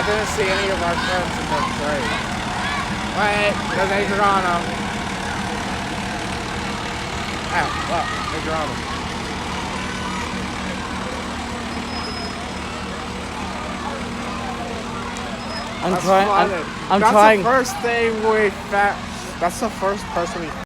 I didn't see any of our friends in the grade. Wait, there's Adriano. Oh, well, Adriano. I'm That's trying. funny. I'm That's trying. the first thing we found. That's the first person we